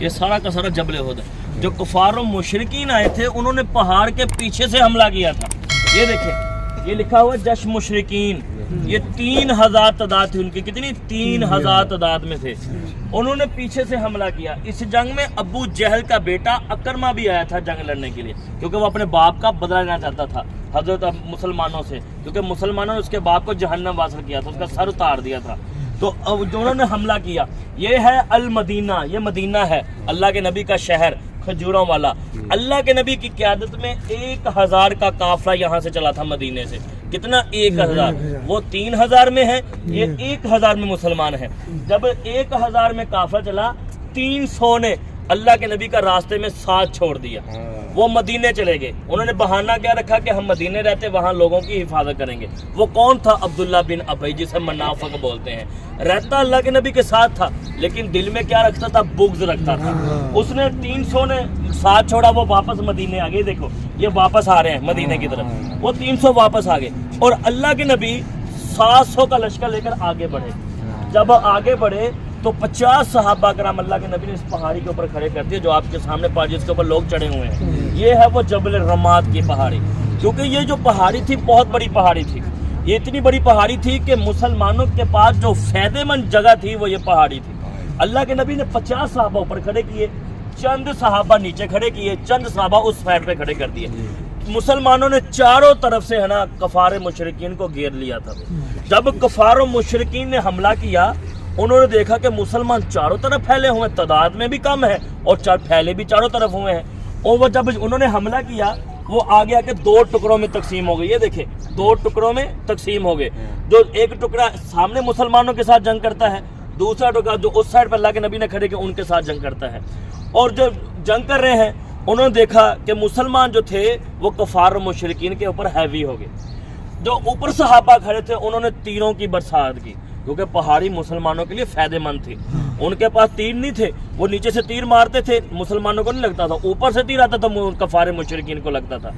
یہ سارا کا سارا جبل احد ہے. جو کفار و مشرکین آئے تھے انہوں نے پہاڑ کے پیچھے سے حملہ کیا تھا. یہ دیکھیں یہ لکھا ہوا جش مشرکین. یہ 3000 تعداد تھی ان کی. کتنی؟ 3000 تعداد میں تھے. انہوں نے پیچھے سے حملہ کیا. اس جنگ میں ابو جہل کا بیٹا اکرمہ بھی آیا تھا جنگ لڑنے کے لیے، کیونکہ وہ اپنے باپ کا بدلہ لینا چاہتا تھا حضرت مسلمانوں سے، کیونکہ مسلمانوں نے اس کے باپ کو جہنم واصل کیا تھا، اس کا سر اتار دیا تھا. تو انہوں نے حملہ کیا. یہ ہے المدینہ، یہ مدینہ ہے اللہ کے نبی کا شہر کھجوروں والا. اللہ کے نبی کی قیادت میں 1000 کا قافلہ یہاں سے چلا تھا مدینے سے. کتنا؟ 1000. وہ 3000 میں ہے، یہ 1000 میں مسلمان ہیں. جب 1000 میں قافلہ چلا، 300 نے اللہ کے نبی کا راستے میں ساتھ چھوڑ دیا. وہ مدینے چلے گئے. انہوں نے بہانہ کیا رکھا کہ ہم مدینے رہتے وہاں لوگوں کی حفاظت کریں گے. وہ کون تھا؟ عبداللہ بن ابی، جسے منافق بولتے ہیں. رہتا اللہ کے نبی کے ساتھ تھا لیکن دل میں کیا رکھتا تھا؟ بغض رکھتا تھا. اس نے 300 نے ساتھ چھوڑا، وہ واپس مدینے آ گئے. دیکھو یہ واپس آ رہے ہیں مدینے کی طرف. وہ 300 واپس آ گئے اور اللہ کے نبی 700 کا لشکر لے کر آگے بڑھے. جب آگے بڑھے تو 50 صحابہ کرام اللہ کے نبی نے اس پہاڑی کے اوپر کھڑے کر دیے جو آپ کے سامنے جس کے اوپر لوگ چڑھے ہوئے ہیں. یہ ہے وہ جبل رماد کی پہاڑی. کیونکہ یہ جو پہاڑی تھی بہت بڑی پہاڑی تھی. یہ اتنی بڑی پہاڑی تھی کہ مسلمانوں کے پاس جو فائدے مند جگہ تھی وہ یہ پہاڑی تھی. اللہ کے نبی نے 50 صحابہ اوپر کھڑے کیے، چند صحابہ نیچے کھڑے کیے، چند صحابہ اس سائڈ پہ کھڑے کر دیے. مسلمانوں نے چاروں طرف سے ہے نا کفار مشرکین کو گھیر لیا تھا. جب کفار و مشرکین نے حملہ کیا، انہوں نے دیکھا کہ مسلمان چاروں طرف پھیلے ہوئے ہیں، تعداد میں بھی کم ہے اور پھیلے بھی چاروں طرف ہوئے ہیں. اور وہ جب انہوں نے حملہ کیا وہ آگے آ کے 2 ٹکڑوں میں تقسیم ہو گئے. یہ دیکھیں 2 ٹکڑوں میں تقسیم ہو گئے. جو ایک ٹکڑا سامنے مسلمانوں کے ساتھ جنگ کرتا ہے، دوسرا ٹکڑا جو اس سائڈ پر اللہ کے نبی نے کھڑے کیا ان کے ساتھ جنگ کرتا ہے. اور جو جنگ کر رہے ہیں انہوں نے دیکھا کہ مسلمان جو تھے وہ کفار و مشرکین کے اوپر ہیوی ہو گئے. جو اوپر صحابہ کھڑے تھے انہوں نے تیروں کی برسات کی، کیونکہ پہاڑی مسلمانوں کے لیے فائدہ مند تھی. ان کے پاس تیر نہیں تھے، وہ نیچے سے تیر مارتے تھے، مسلمانوں کو نہیں لگتا تھا. اوپر سے تیر آتا تھا کفار مشرکین کو لگتا تھا.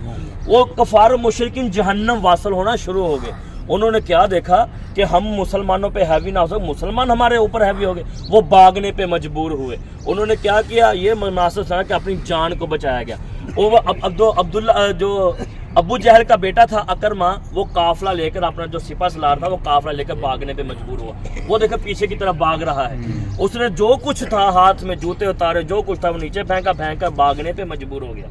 وہ کفار مشرکین جہنم واصل ہونا شروع ہو گئے. انہوں نے کیا دیکھا کہ ہم مسلمانوں پہ ہیوی نہ ہو سکے، مسلمان ہمارے اوپر ہیوی ہو گئے. وہ بھاگنے پہ مجبور ہوئے. انہوں نے کیا کیا؟ یہ مناسب سمجھا کہ اپنی جان کو بچایا گیا. عبداللہ جو ابو جہل کا بیٹا تھا اکرمہ، وہ قافلہ لے کر اپنا جو سپہ سالار تھا وہ قافلہ لے کر بھاگنے پہ مجبور ہوا. وہ دیکھا پیچھے کی طرف بھاگ رہا ہے. اس نے جو کچھ تھا ہاتھ میں جوتے اتارے، جو کچھ تھا وہ نیچے پھینک کر بھاگنے پہ مجبور ہو گیا.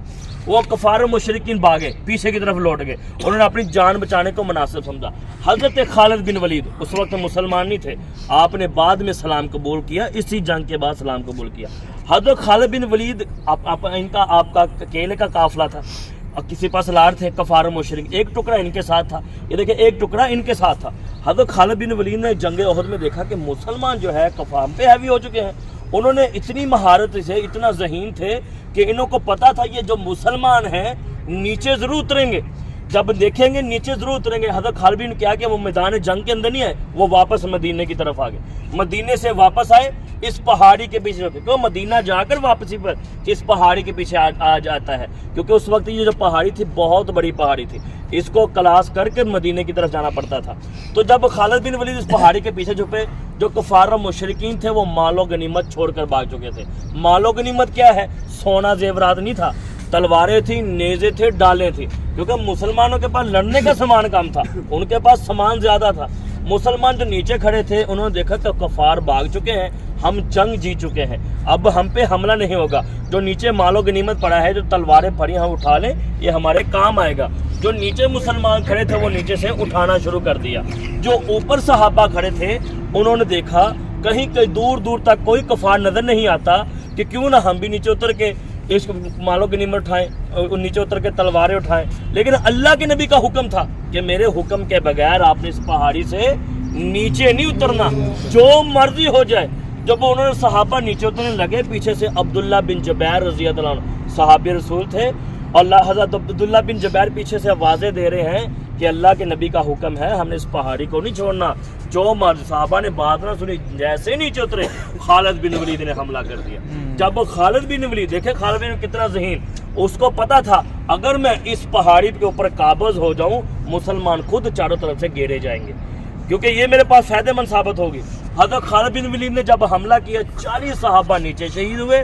وہ کفار مشرکین بھاگے، پیچھے کی طرف لوٹ گئے. انہوں نے اپنی جان بچانے کو مناسب سمجھا. حضرت خالد بن ولید اس وقت مسلمان نہیں تھے، آپ نے بعد میں سلام قبول کیا، اسی جنگ کے بعد سلام قبول کیا. حضرت خالد بن ولید آپ کا اکیلے کا قافلہ تھا، کسی پاس لار تھے کفار مشرک، ایک ٹکڑا ان کے ساتھ تھا. یہ دیکھیں ایک ٹکڑا ان کے ساتھ تھا. حضرت خالد بن ولید نے جنگ احد میں دیکھا کہ مسلمان جو ہے کفار پہ ہیوی ہو چکے ہیں. انہوں نے اتنی مہارت سے، اتنا ذہین تھے کہ انہوں کو پتا تھا یہ جو مسلمان ہیں نیچے ضرور اتریں گے، جب دیکھیں گے نیچے ضرور اتریں گے. حضرت خالد بن کیا کہ وہ میدان جنگ کے اندر نہیں آئے، وہ واپس مدینے کی طرف آ گئے. مدینے سے واپس آئے اس پہاڑی کے پیچھے، کیونکہ مدینہ جا کر واپسی پر اس پہاڑی کے پیچھے آ جاتا ہے، کیونکہ اس وقت یہ جو پہاڑی تھی بہت بڑی پہاڑی تھی، اس کو کلاس کر کے مدینے کی طرف جانا پڑتا تھا. تو جب خالد بن ولید اس پہاڑی کے پیچھے چھپے، جو کفار و مشرکین تھے وہ مال و غنیمت چھوڑ کر بھاگ چکے تھے. مال و غنیمت کیا ہے؟ سونا زیورات نہیں تھا، تلواریں تھیں، نیزے تھے، ڈالیں تھیں، کیونکہ مسلمانوں کے پاس لڑنے کا سامان کم تھا، ان کے پاس سامان زیادہ تھا. مسلمان جو نیچے کھڑے تھے انہوں نے دیکھا کہ کفار بھاگ چکے ہیں، ہم جنگ جی چکے ہیں، اب ہم پہ حملہ نہیں ہوگا. جو نیچے مال و غنیمت پڑا ہے، جو تلواریں پڑی ہم اٹھا لیں، یہ ہمارے کام آئے گا. جو نیچے مسلمان کھڑے تھے وہ نیچے سے اٹھانا شروع کر دیا. جو اوپر صحابہ کھڑے تھے انہوں نے دیکھا کہیں دور دور تک کوئی کفار نظر نہیں آتا کہ کیوں نہ ہم بھی نیچے اتر کے اس مال و غنیمت اٹھائیں، نیچے اتر کے تلواریں اٹھائیں. لیکن اللہ کے نبی کا حکم تھا کہ میرے حکم کے بغیر آپ نے اس پہاڑی سے نیچے نہیں اترنا، جو مرضی ہو جائے. جب انہوں نے صحابہ نیچے اترنے لگے، پیچھے سے عبداللہ بن جبیر رضی اللہ عنہ صحابی رسول تھے، اور حضرت عبداللہ بن جبیر پیچھے سے آوازیں دے رہے ہیں کہ اللہ کے نبی کا حکم ہے ہم نے اس پہاڑی کو نہیں چھوڑنا، جو مرض. صحابہ نے بات نہ سنی، جیسے نیچے اترے خالد بن ولید نے حملہ کر دیا. جب خالد بن ولید، دیکھیں خالد بن کتنا ذہین، اس کو پتا تھا اگر میں اس پہاڑی کے اوپر قابض ہو جاؤں مسلمان خود چاروں طرف سے گھیرے جائیں گے، کیونکہ یہ میرے پاس فائدہ مند ثابت ہوگی. حضرت خالد بن ولید نے جب حملہ کیا 40 صحابہ نیچے شہید ہوئے،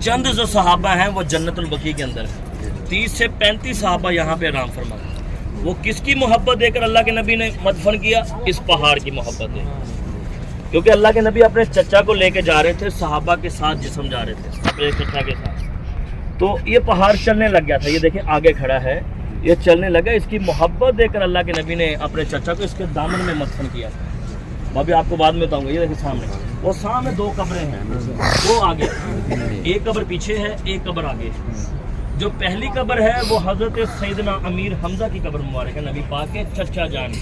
چند جو صحابہ ہیں وہ جنت البقیع کے اندر ہیں، 30 سے 35 صحابہ یہاں پہ آرام فرما ہیں۔ وہ کس کی محبت دے کر اللہ کے نبی نے مدفن کیا؟ اس پہاڑ کی محبت دے، کیونکہ اللہ کے نبی اپنے چچا کو لے کے جا رہے تھے، صحابہ کے ساتھ جسم جا رہے تھے اپنے چچا کے ساتھ، تو یہ پہاڑ چلنے لگ گیا تھا، یہ دیکھیں آگے کھڑا ہے، یہ چلنے لگا، اس کی محبت دے کر اللہ کے نبی نے اپنے چچا کو اس کے دامن میں مدفن کیا تھا۔ میں بھی آپ کو بعد میں بتاؤں گا، یہ دیکھیں سامنے، وہ سامنے 2 قبریں ہیں، وہ آگے، ایک قبر پیچھے ہے، ایک قبر آگے ہے۔ جو پہلی قبر ہے وہ حضرت سیدنا امیر حمزہ کی قبر مبارک ہے، نبی پاک کے چچا جان۔